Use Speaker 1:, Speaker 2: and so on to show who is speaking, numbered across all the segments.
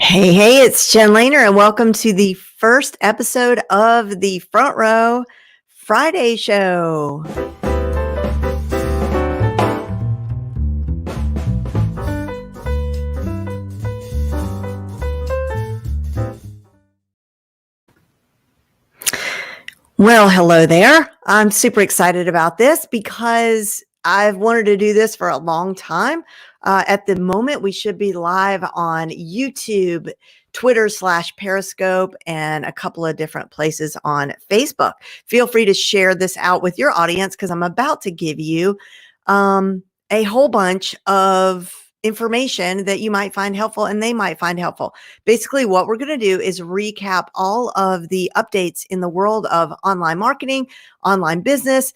Speaker 1: Hey, it's Jen Lehner, and welcome to the first episode of the Front Row Friday Show. Well, hello there. I'm super excited about this because I've wanted to do this for a long time. At the moment, we should be live on YouTube, Twitter/Periscope, and a couple of different places on Facebook. Feel free to share this out with your audience because I'm about to give you a whole bunch of information that you might find helpful and they might find helpful. Basically, what we're going to do is recap all of the updates in the world of online marketing, online business,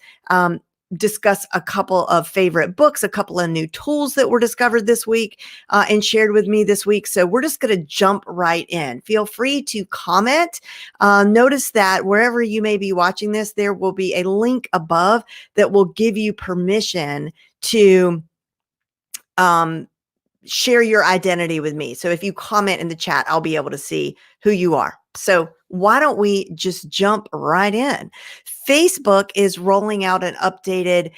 Speaker 1: discuss a couple of favorite books, a couple of new tools that were discovered this week and shared with me this week. So we're just going to jump right in. Feel free to comment. Notice that wherever you may be watching this, there will be a link above that will give you permission to share your identity with me. So if you comment in the chat, I'll be able to see who you are. So why don't we just jump right in? Facebook is rolling out an updated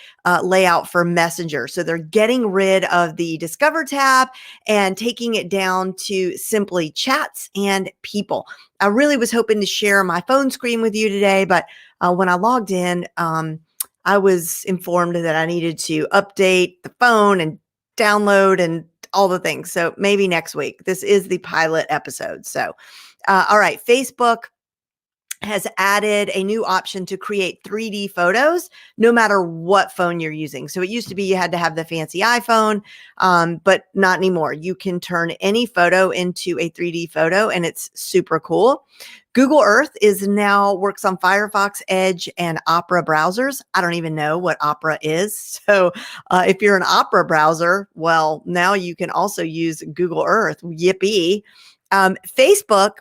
Speaker 1: layout for Messenger. So they're getting rid of the Discover tab and taking it down to simply chats and people. I really was hoping to share my phone screen with you today, but when I logged in, I was informed that I needed to update the phone and download and all the things. So maybe next week. This is the pilot episode. So, all right. Facebook has added a new option to create 3D photos, no matter what phone you're using. So it used to be you had to have the fancy iPhone, but not anymore. You can turn any photo into a 3D photo, and it's super cool. Google Earth is now works on Firefox, Edge, and Opera browsers. I don't even know what Opera is. So if you're an Opera browser, well, now you can also use Google Earth. Yippee. Facebook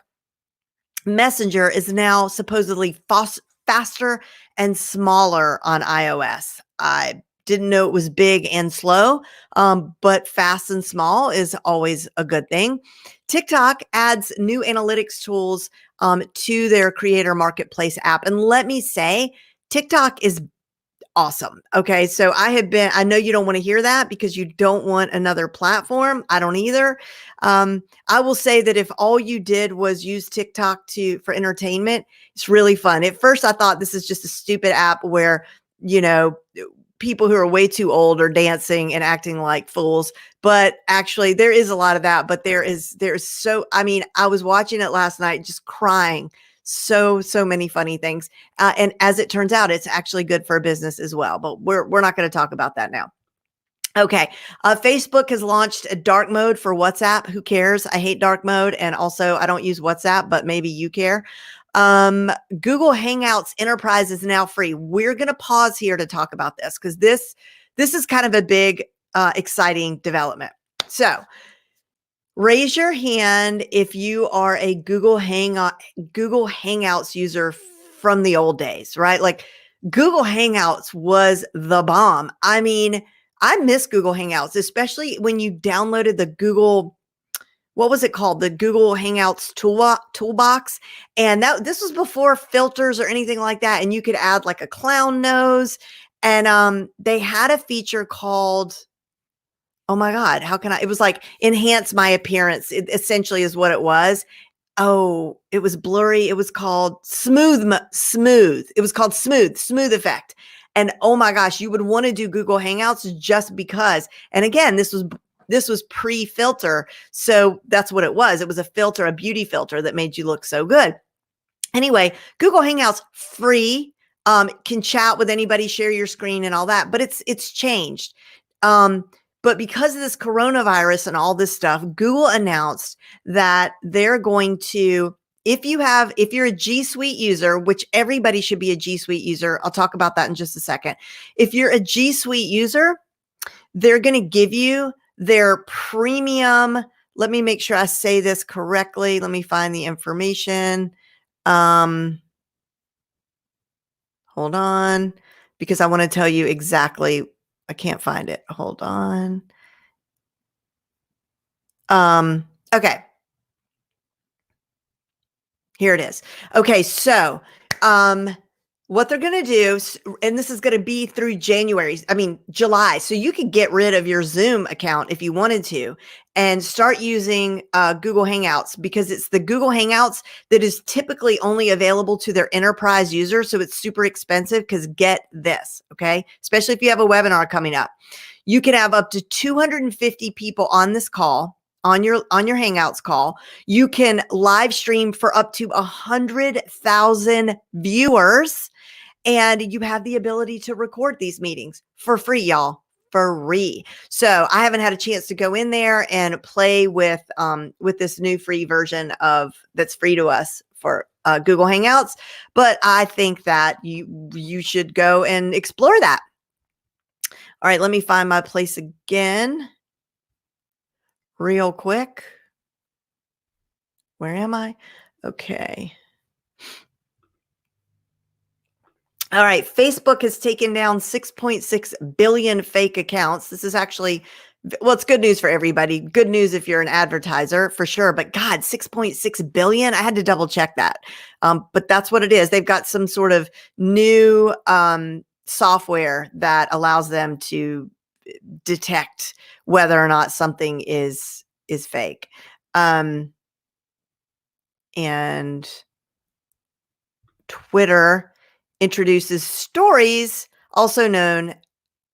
Speaker 1: Messenger is now supposedly faster and smaller on iOS. I didn't know it was big and slow, but fast and small is always a good thing. TikTok adds new analytics tools to their creator marketplace app. And let me say, TikTok is awesome. Okay. So I know you don't want to hear that because you don't want another platform. I don't either. I will say that if all you did was use TikTok for entertainment, it's really fun. At first I thought this is just a stupid app where, people who are way too old are dancing and acting like fools, but actually there is a lot of that, but there's I was watching it last night, just crying. So many funny things. And as it turns out, it's actually good for business as well, but we're not going to talk about that now. Okay. Facebook has launched a dark mode for WhatsApp. Who cares? I hate dark mode. And also I don't use WhatsApp, but maybe you care. Google Hangouts Enterprise is now free. We're going to pause here to talk about this because this is kind of a big, exciting development. So raise your hand if you are a Google Hangouts user from the old days, right? Like Google Hangouts was the bomb. I mean, I miss Google Hangouts, especially when you downloaded the Google, what was it called? The Google Hangouts toolbox. And this was before filters or anything like that. And you could add like a clown nose. And they had a feature called, oh my God, it was like enhance my appearance. It essentially is what it was. Oh, it was blurry. It was called smooth. It was called smooth effect. And oh my gosh, you would want to do Google Hangouts just because. And again, this was pre-filter. So that's what it was. It was a filter, a beauty filter that made you look so good. Anyway, Google Hangouts free, can chat with anybody, share your screen and all that, but it's changed. But because of this coronavirus and all this stuff, Google announced that they're going to, if you're a G Suite user, which everybody should be a G Suite user, I'll talk about that in just a second. If you're a G Suite user, they're going to give you their premium. Let me make sure I say this correctly. Let me find the information. Hold on, because I want to tell you exactly. I can't find it. Hold on. Okay. Here it is. Okay, so what they're going to do, and this is going to be through July. So you could get rid of your Zoom account if you wanted to and start using Google Hangouts, because it's the Google Hangouts that is typically only available to their enterprise users. So it's super expensive, because get this, okay? Especially if you have a webinar coming up. You can have up to 250 people on this call, on your Hangouts call. You can live stream for up to 100,000 viewers, and you have the ability to record these meetings for free, y'all, free. So I haven't had a chance to go in there and play with this new free version of that's free to us for Google Hangouts, but I think that you should go and explore that. All right, let me find my place again real quick. Where am I? Okay. All right. Facebook has taken down 6.6 billion fake accounts. This is actually, well, it's good news for everybody. Good news if you're an advertiser, for sure. But God, 6.6 billion. I had to double check that. But that's what it is. They've got some sort of new software that allows them to detect whether or not something is fake. And Twitter introduces stories, also known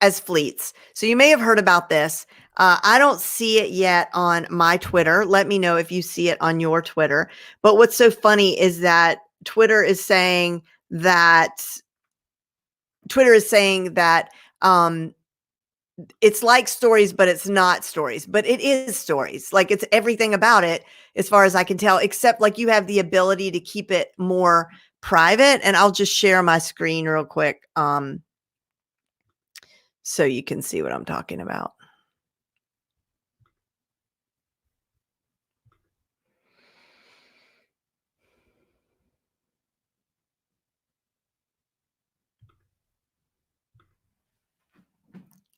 Speaker 1: as fleets. So you may have heard about this. I don't see it yet on my Twitter. Let me know if you see it on your Twitter. But what's so funny is that Twitter is saying that it's like stories, but it's not stories, but it is stories. Like, it's everything about it, as far as I can tell, except like you have the ability to keep it more private. And I'll just share my screen real quick, so you can see what I'm talking about.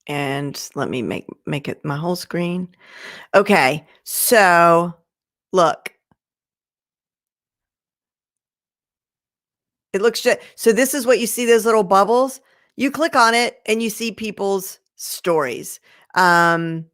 Speaker 1: And let me make it my whole screen. Okay, so look. It looks just, so this is what you see, those little bubbles. You click on it and you see people's stories. And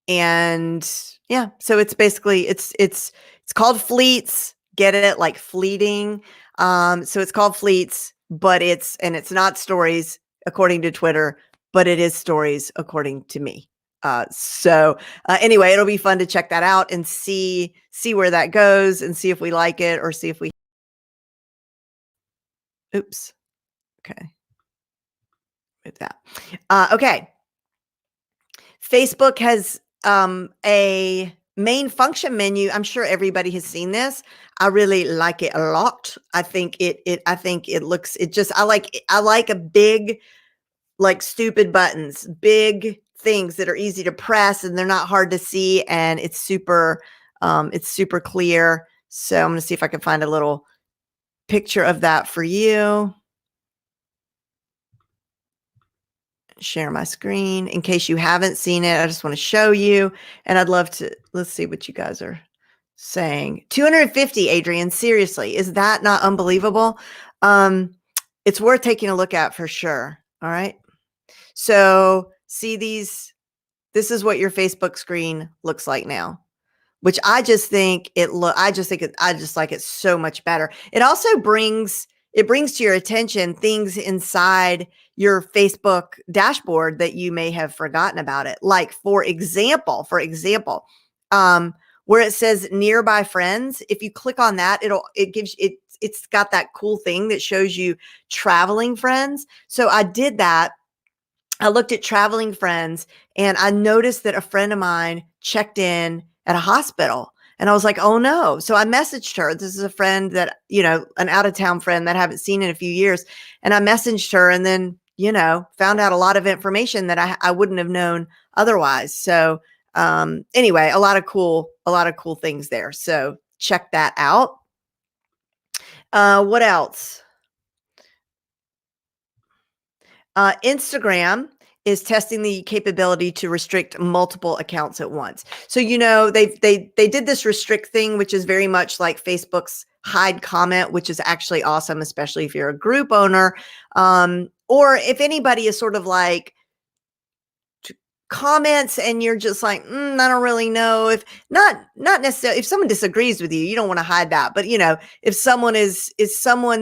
Speaker 1: yeah, so it's basically it's called fleets. Get it? Like fleeting. So it's called fleets, but it's not stories according to Twitter, but it is stories according to me. Anyway, it'll be fun to check that out and see where that goes, and see if we like it, or see if we oops. Okay. With that. Okay. Facebook has a main function menu. I'm sure everybody has seen this. I really like it a lot. I think it looks, I like a big, like, stupid buttons, big things that are easy to press and they're not hard to see, and it's super clear. So I'm going to see if I can find a little picture of that for you. Share my screen in case you haven't seen it. I just want to show you, and I'd love to, let's see what you guys are saying. 250, Adrian, seriously, is that not unbelievable? It's worth taking a look at for sure. All right. So see these, this is what your Facebook screen looks like now, which I just like it so much better. It also brings to your attention things inside your Facebook dashboard that you may have forgotten about it. Like, for example, where it says nearby friends, if you click on that, it's got that cool thing that shows you traveling friends. So I did that. I looked at traveling friends, and I noticed that a friend of mine checked in at a hospital, and I was like, oh no. So I messaged her. This is a friend that, an out of town friend that I haven't seen in a few years. And I messaged her, and then, found out a lot of information that I wouldn't have known otherwise. So anyway, a lot of cool things there. So check that out. What else? Instagram is testing the capability to restrict multiple accounts at once. So, they did this restrict thing, which is very much like Facebook's hide comment, which is actually awesome, especially if you're a group owner. Or if anybody is sort of like comments and you're just like, I don't really know, if not necessarily, if someone disagrees with you, you don't want to hide that. But if someone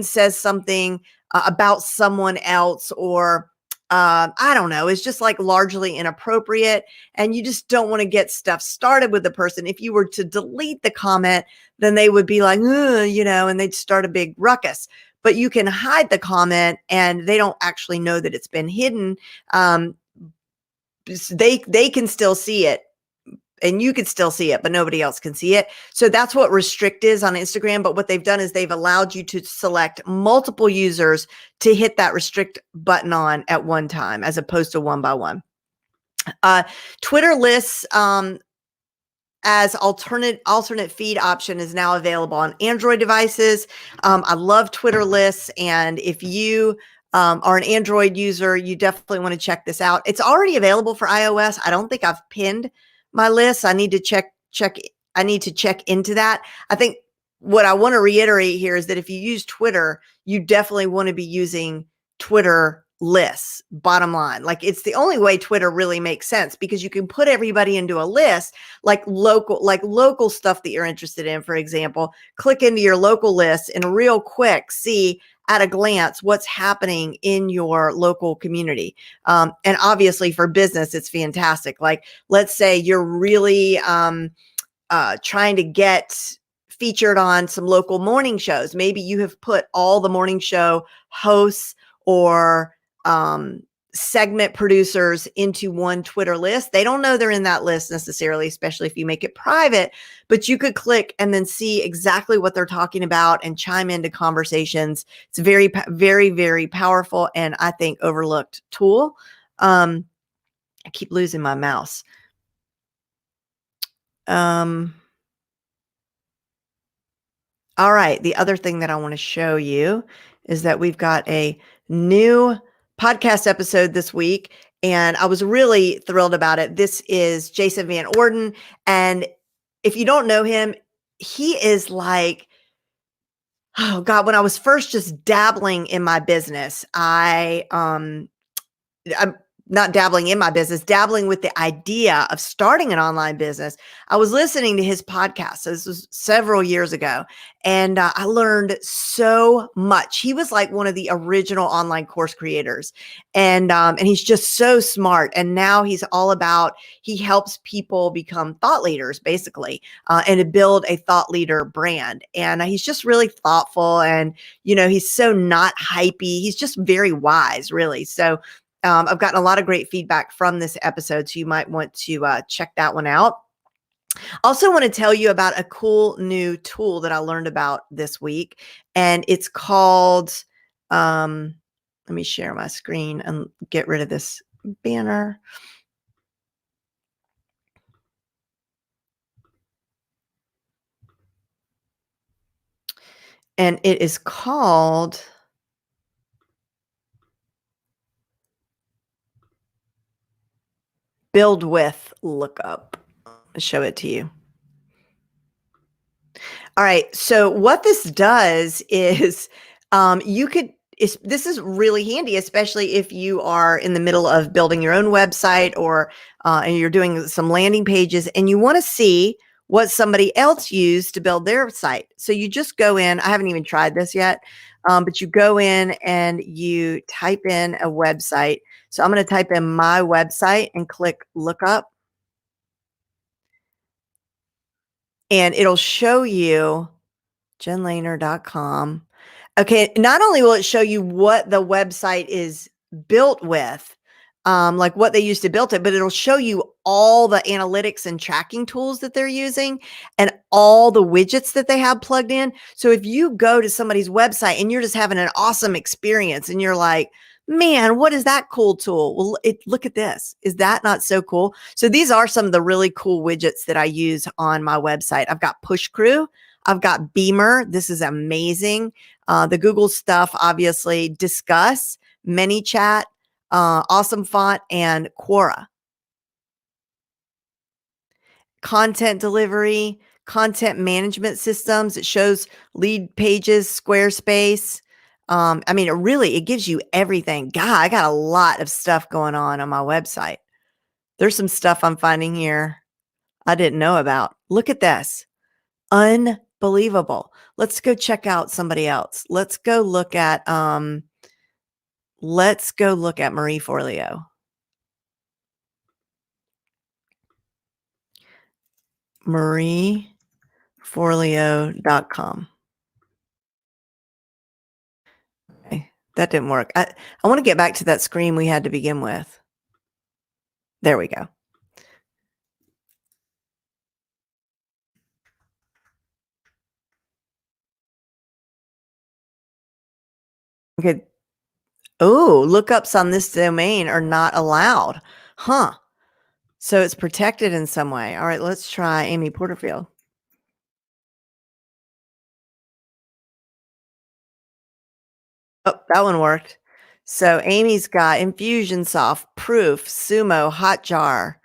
Speaker 1: says something about someone else, or I don't know, it's just like largely inappropriate, and you just don't want to get stuff started with the person. If you were to delete the comment, then they would be like, and they'd start a big ruckus. But you can hide the comment and they don't actually know that it's been hidden. They can still see it, and you can still see it, but nobody else can see it. So that's what restrict is on Instagram. But what they've done is they've allowed you to select multiple users to hit that restrict button on at one time, as opposed to one by one. Twitter lists, as alternate feed option, is now available on Android devices. I love Twitter lists, and if you are an Android user, you definitely want to check this out. It's already available for iOS. I don't think I've pinned my list. I need to check. I need to check into that. I think what I want to reiterate here is that if you use Twitter, you definitely want to be using Twitter lists. Bottom line, like, it's the only way Twitter really makes sense, because you can put everybody into a list, like local stuff that you're interested in. For example, click into your local list and real quick see at a glance what's happening in your local community. And obviously for business, it's fantastic. Like, let's say you're really trying to get featured on some local morning shows. Maybe you have put all the morning show hosts or segment producers into one Twitter list. They don't know they're in that list necessarily, especially if you make it private, but you could click and then see exactly what they're talking about and chime into conversations. It's a very, very, very powerful, and I think overlooked tool. I keep losing my mouse. All right. The other thing that I want to show you is that we've got a new podcast episode this week, and I was really thrilled about it. This is Jason Van Orden. And if you don't know him, he is like, oh God, when I was first just dabbling in my business, I'm not dabbling in my business, dabbling with the idea of starting an online business. I was listening to his podcast. So this was several years ago, and I learned so much. He was like one of the original online course creators, and he's just so smart. And now he's all about, he helps people become thought leaders, basically, and to build a thought leader brand. And he's just really thoughtful, and he's so not hypey. He's just very wise, really. So I've gotten a lot of great feedback from this episode, so you might want to check that one out. Also want to tell you about a cool new tool that I learned about this week, and it's called, let me share my screen and get rid of this banner. And it is called Build With Lookup. I'll show it to you. All right. So what this does is this is really handy, especially if you are in the middle of building your own website, or and you're doing some landing pages and you want to see what somebody else used to build their site. So you just go in. I haven't even tried this yet, but you go in and you type in a website. So I'm going to type in my website and click look up, and it'll show you jenlehner.com. Okay, not only will it show you what the website is built with, like what they used to build it, but it'll show you all the analytics and tracking tools that they're using and all the widgets that they have plugged in. So if you go to somebody's website and you're just having an awesome experience and you're like, man, what is that cool tool? Well, look at this. Is that not so cool? So these are some of the really cool widgets that I use on my website. I've got Push Crew. I've got Beamer. This is amazing. The Google stuff, obviously, Discuss, ManyChat, Awesome Font, and Quora. Content delivery, content management systems. It shows lead pages, Squarespace. I mean, it gives you everything. God, I got a lot of stuff going on my website. There's some stuff I'm finding here I didn't know about. Look at this. Unbelievable. Let's go check out somebody else. Let's go look at Marie Forleo. marieforleo.com. Okay, that didn't work. I want to get back to that screen we had to begin with. There we go. Okay. Oh, lookups on this domain are not allowed. Huh. So it's protected in some way. All right, let's try Amy Porterfield. Oh, that one worked. So Amy's got Infusionsoft, Proof, Sumo, Hotjar,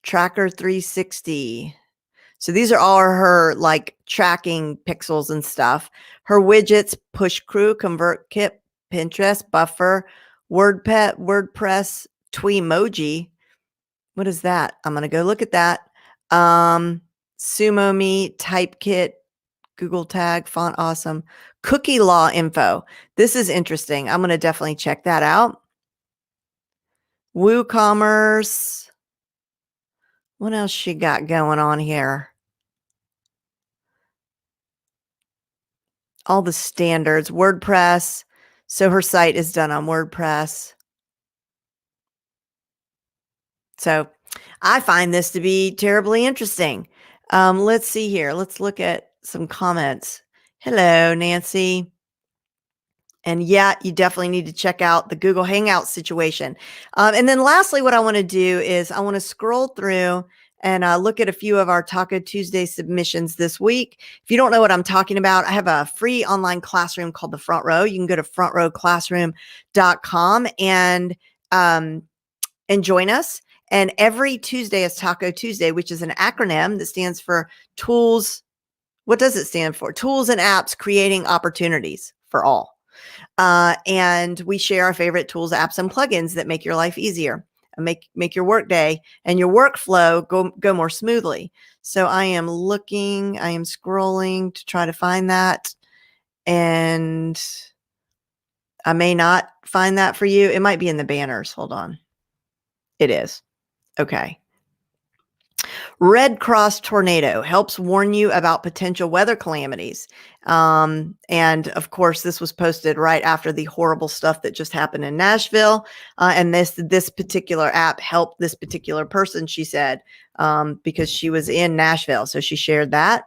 Speaker 1: Tracker 360. So these are all her like tracking pixels and stuff. Her widgets: Push Crew, ConvertKit, Pinterest, Buffer, WordPress, Tweemoji. What is that? I'm gonna go look at that. Sumo Me, Typekit, Google Tag, Font Awesome, Cookie Law Info. This is interesting. I'm gonna definitely check that out. WooCommerce. What else she got going on here? All the standards, WordPress. So her site is done on WordPress. So I find this to be terribly interesting. Let's see here. Let's look at some comments. Hello, Nancy. And yeah, you definitely need to check out the Google Hangout situation. And then lastly, what I want to do is I want to scroll through and look at a few of our Taco Tuesday submissions this week. If you don't know what I'm talking about, I have a free online classroom called The Front Row. You can go to frontrowclassroom.com and join us. And every Tuesday is Taco Tuesday, which is an acronym that stands for tools. What does it stand for? Tools and apps creating opportunities for all. And we share our favorite tools, apps, and plugins that make your life easier and make your workday and your workflow go more smoothly. So I am scrolling to try to find that. And I may not find that for you. It might be in the banners. Hold on. It is. Okay. Red Cross Tornado helps warn you about potential weather calamities. And of course, this was posted right after the horrible stuff that just happened in Nashville. And this particular app helped this particular person, she said, because she was in Nashville. So she shared that.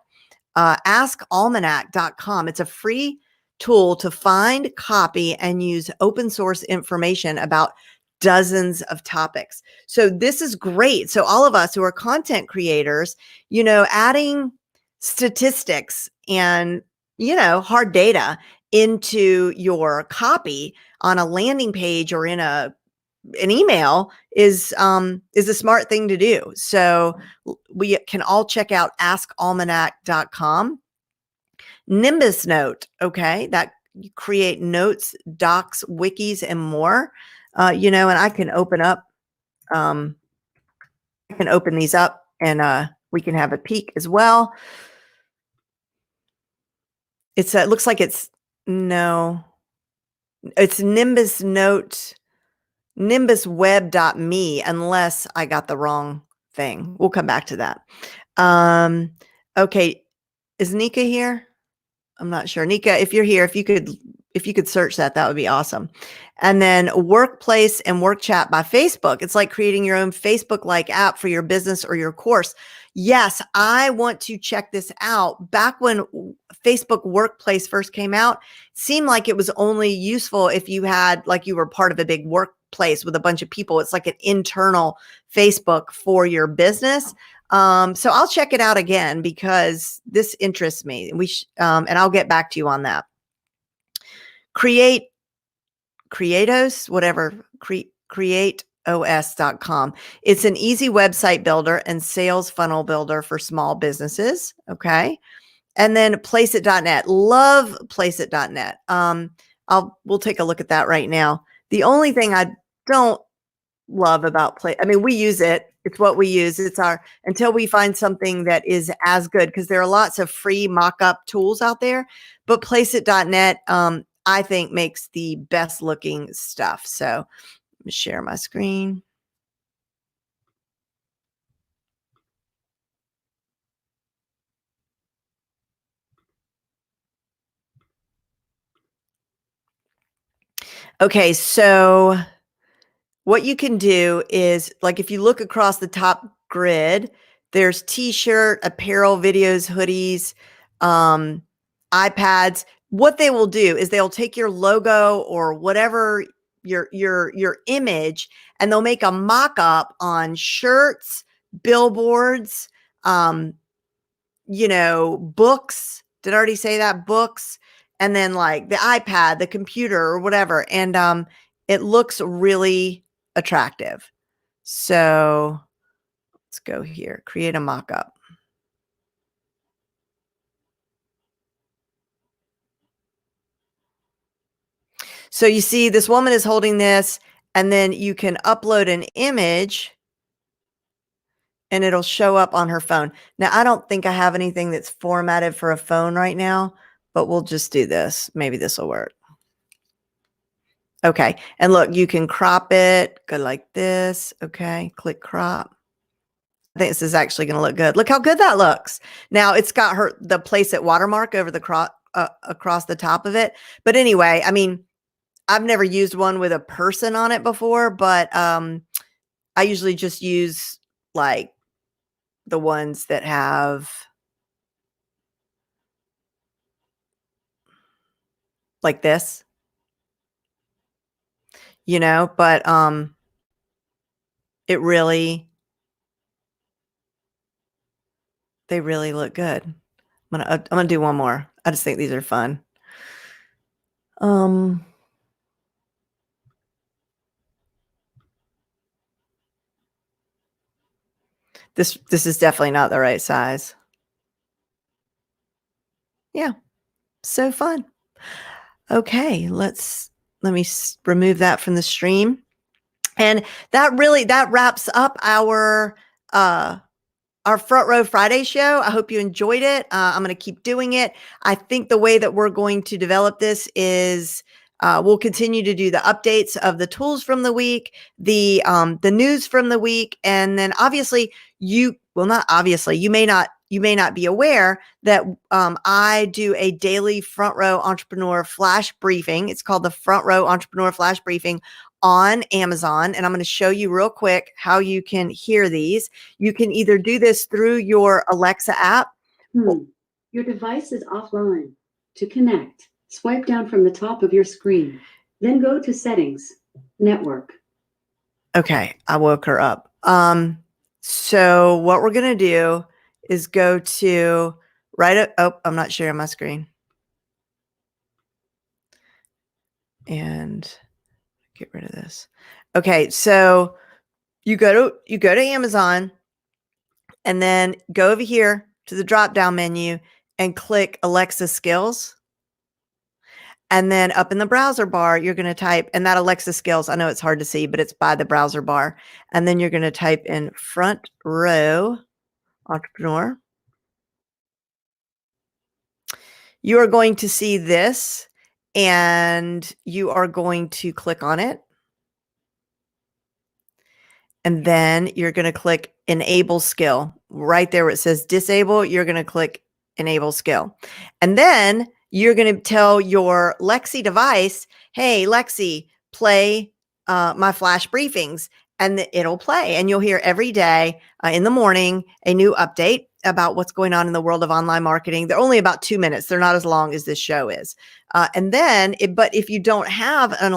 Speaker 1: AskAlmanac.com. It's a free tool to find, copy, and use open source information about dozens of topics. So this is great. So all of us who are content creators, adding statistics and, hard data into your copy on a landing page or in an email is a smart thing to do. So we can all check out askalmanac.com. Nimbus Note. Okay. That you create notes, docs, wikis, and more. And I can open these up and we can have a peek as well. It looks like it's Nimbus Note, nimbusweb.me, unless I got the wrong thing. We'll come back to that. Okay. Is Nika here? I'm not sure. Nika, if you're here, if you could search that would be awesome. And then Workplace and Work Chat by Facebook. It's like creating your own Facebook-like app for your business or your course. Yes, I want to check this out. Back when Facebook Workplace first came out, it seemed like it was only useful if you were part of a big workplace with a bunch of people. It's like an internal Facebook for your business. So I'll check it out again because this interests me. And I'll get back to you on that. Creatos, whatever. createos.com. It's an easy website builder and sales funnel builder for small businesses. Okay. And then placeit.net. Love placeit.net. We'll take a look at that right now. The only thing I don't love about I mean, we use it. It's what we use. It's our, until we find something that is as good, because there are lots of free mock-up tools out there, but placeit.net, I think makes the best looking stuff. So let me share my screen. Okay. So what you can do is, like, if you look across the top grid, there's t-shirt, apparel, videos, hoodies, iPads. What they will do is they'll take your logo or whatever, your image, and they'll make a mock-up on shirts, billboards, books. Did I already say that? Books, and then like the iPad, the computer, or whatever. And it looks really attractive. So let's go here, create a mock-up. So you see this woman is holding this, and then you can upload an image and it'll show up on her phone. Now, I don't think I have anything that's formatted for a phone right now, but we'll just do this. Maybe this will work. Okay. And look, you can crop it, go like this. Okay. Click crop. I think this is actually going to look good. Look how good that looks. Now it's got the Placeit watermark over the across the top of it. But anyway, I mean, I've never used one with a person on it before, but I usually just use like the ones that have like this, but they really look good. I'm gonna do one more. I just think these are fun. This is definitely not the right size. Yeah. So fun. Okay, let me remove that from the stream. And that wraps up our Front Row Friday show. I hope you enjoyed it. I'm going to keep doing it. I think the way that we're going to develop this is we'll continue to do the updates of the tools from the week, the news from the week, and then obviously you may not be aware that I do a daily Front Row Entrepreneur Flash Briefing. It's called the Front Row Entrepreneur Flash Briefing on Amazon. And I'm going to show you real quick how you can hear these. You can either do this through your Alexa app.
Speaker 2: Your device is offline. To connect, swipe down from the top of your screen, then go to Settings, Network.
Speaker 1: Okay, I woke her up. So what we're going to do is go to I'm not sharing my screen. And get rid of this. Okay, so you go to Amazon, and then go over here to the drop-down menu and click Alexa Skills. And then up in the browser bar, you're going to type, and that Alexa Skills, I know it's hard to see, but it's by the browser bar. And then you're going to type in Front Row Entrepreneur. You are going to see this, and you are going to click on it. And then you're going to click Enable Skill. Right there where it says Disable, you're going to click Enable Skill. And then you're going to tell your Lexi device, hey, Lexi, play my flash briefings. And it'll play. And you'll hear every day in the morning a new update about what's going on in the world of online marketing. They're only about 2 minutes. They're not as long as this show is. And then, but if you don't have a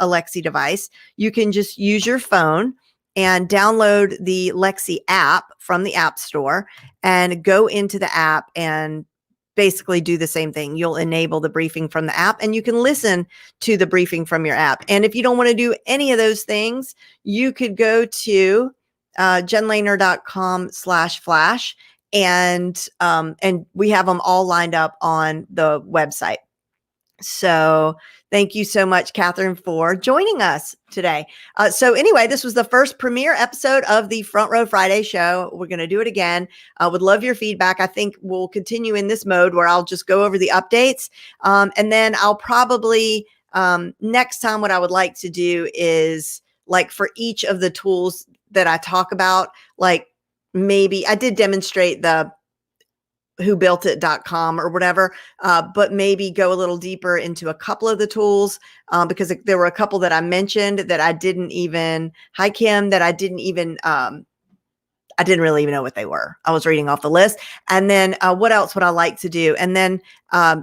Speaker 1: Lexi device, you can just use your phone and download the Lexi app from the App Store and go into the app and basically do the same thing. You'll enable the briefing from the app and you can listen to the briefing from your app. And if you don't want to do any of those things, you could go to jenlehner.com/flash and we have them all lined up on the website. So thank you so much, Catherine, for joining us today. So anyway, this was the first premiere episode of the Front Row Friday show. We're going to do it again. I would love your feedback. I think we'll continue in this mode where I'll just go over the updates. And then I'll probably, next time, what I would like to do is like for each of the tools that I talk about, like maybe I did demonstrate the whobuiltit.com or whatever, but maybe go a little deeper into a couple of the tools because there were a couple that I mentioned that I didn't even, hi Kim, that I didn't even, I didn't really even know what they were. I was reading off the list. And then what else would I like to do? And then I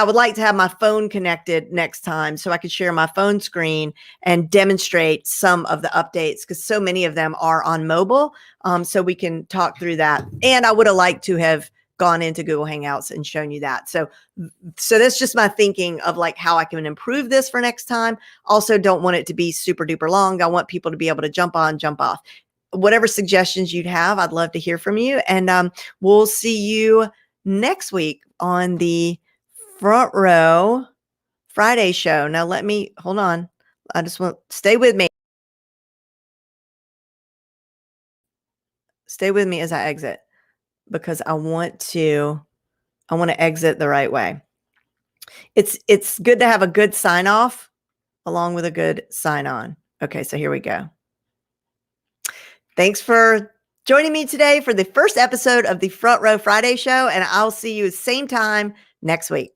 Speaker 1: would like to have my phone connected next time so I could share my phone screen and demonstrate some of the updates because so many of them are on mobile. So we can talk through that. And I would have liked to have gone into Google Hangouts and shown you that. So that's just my thinking of like how I can improve this for next time. Also don't want it to be super duper long. I want people to be able to jump on, jump off. Whatever suggestions you'd have, I'd love to hear from you. And we'll see you next week on the Front Row Friday show. Now hold on. I just want, stay with me. Stay with me as I exit because I want to exit the right way. It's good to have a good sign off along with a good sign on. Okay, so here we go. Thanks for joining me today for the first episode of the Front Row Friday show, and I'll see you same time next week.